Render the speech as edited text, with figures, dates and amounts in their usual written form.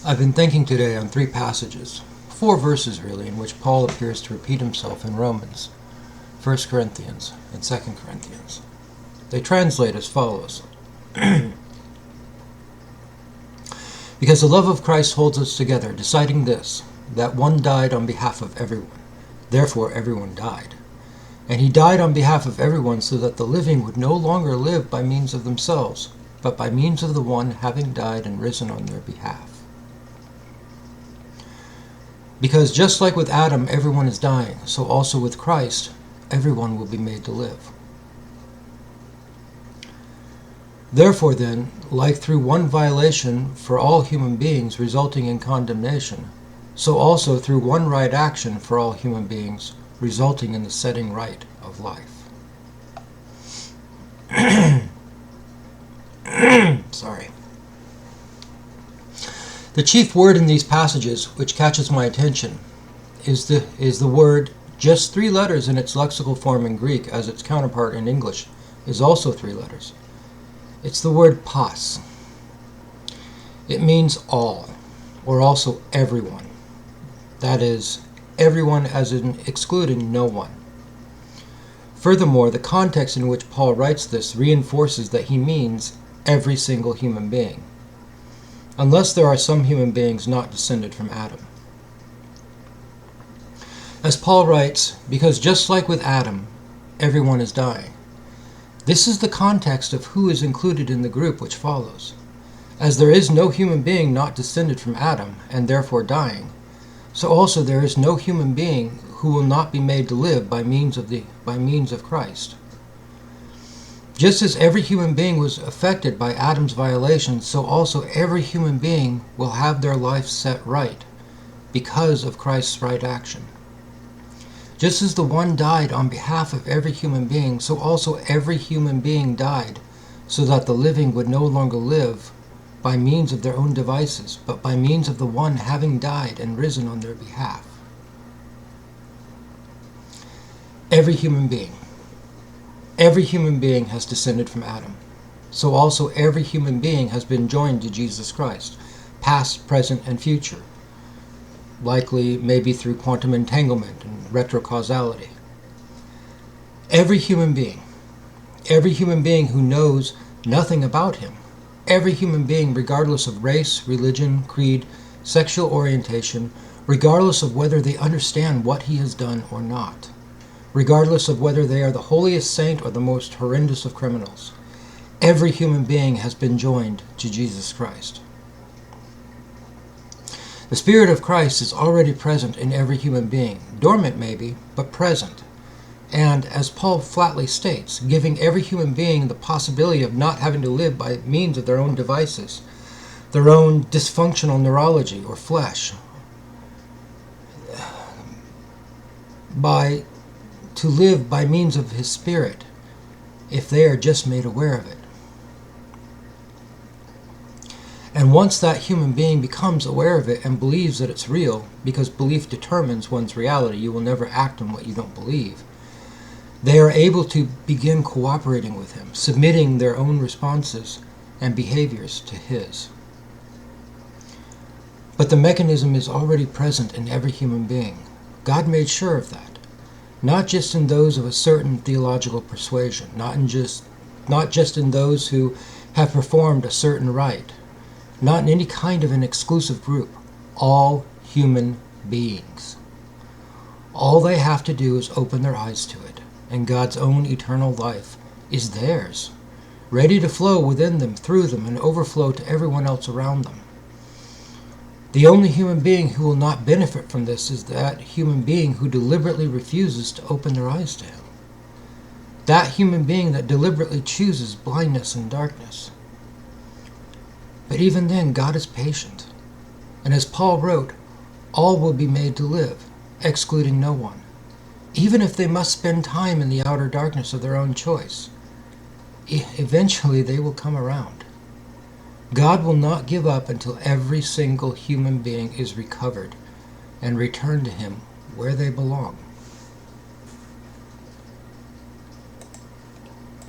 I've been thinking today on 3 passages, 4 verses really, in which Paul appears to repeat himself in Romans, 1 Corinthians, and 2 Corinthians. They translate as follows. Because the love of Christ holds us together, deciding this, that one died on behalf of everyone. Therefore everyone died. And he died on behalf of everyone so that the living would no longer live by means of themselves, but by means of the one having died and risen on their behalf. Because just like with Adam everyone is dying, so also with Christ everyone will be made to live. Therefore then, like through one violation for all human beings resulting in condemnation, so also through one right action for all human beings resulting in the setting right of life. Sorry. The chief word in these passages which catches my attention is the word, just 3 letters in its lexical form in Greek, as its counterpart in English is also 3 letters. It's the word pas. It means all, or also everyone. That is, everyone as in excluding no one. Furthermore, the context in which Paul writes this reinforces that he means every single human being, unless there are some human beings not descended from Adam. As Paul writes, because just like with Adam, everyone is dying. This is the context of who is included in the group which follows. As there is no human being not descended from Adam, and therefore dying, so also there is no human being who will not be made to live by means of Christ. Just as every human being was affected by Adam's violation, so also every human being will have their life set right because of Christ's right action. Just as the one died on behalf of every human being, so also every human being died, so that the living would no longer live by means of their own devices, but by means of the one having died and risen on their behalf. Every human being has descended from Adam. So also every human being has been joined to Jesus Christ, past, present, and future. Likely, maybe through quantum entanglement and retrocausality. Every human being who knows nothing about him, every human being regardless of race, religion, creed, sexual orientation, regardless of whether they understand what he has done or not, regardless of whether they are the holiest saint or the most horrendous of criminals, every human being has been joined to Jesus Christ. The Spirit of Christ is already present in every human being, dormant maybe, but present, and, as Paul flatly states, giving every human being the possibility of not having to live by means of their own devices, their own dysfunctional neurology or flesh, to live by means of his Spirit, if they are just made aware of it. And once that human being becomes aware of it and believes that it's real, because belief determines one's reality, you will never act on what you don't believe, they are able to begin cooperating with him, submitting their own responses and behaviors to his. But the mechanism is already present in every human being. God made sure of that. Not just in those of a certain theological persuasion, not just in those who have performed a certain rite, not in any kind of an exclusive group, all human beings. All they have to do is open their eyes to it, and God's own eternal life is theirs, ready to flow within them, through them, and overflow to everyone else around them. The only human being who will not benefit from this is that human being who deliberately refuses to open their eyes to him. That human being that deliberately chooses blindness and darkness. But even then, God is patient. And as Paul wrote, all will be made to live, excluding no one, even if they must spend time in the outer darkness of their own choice. Eventually, they will come around. God will not give up until every single human being is recovered and returned to him where they belong.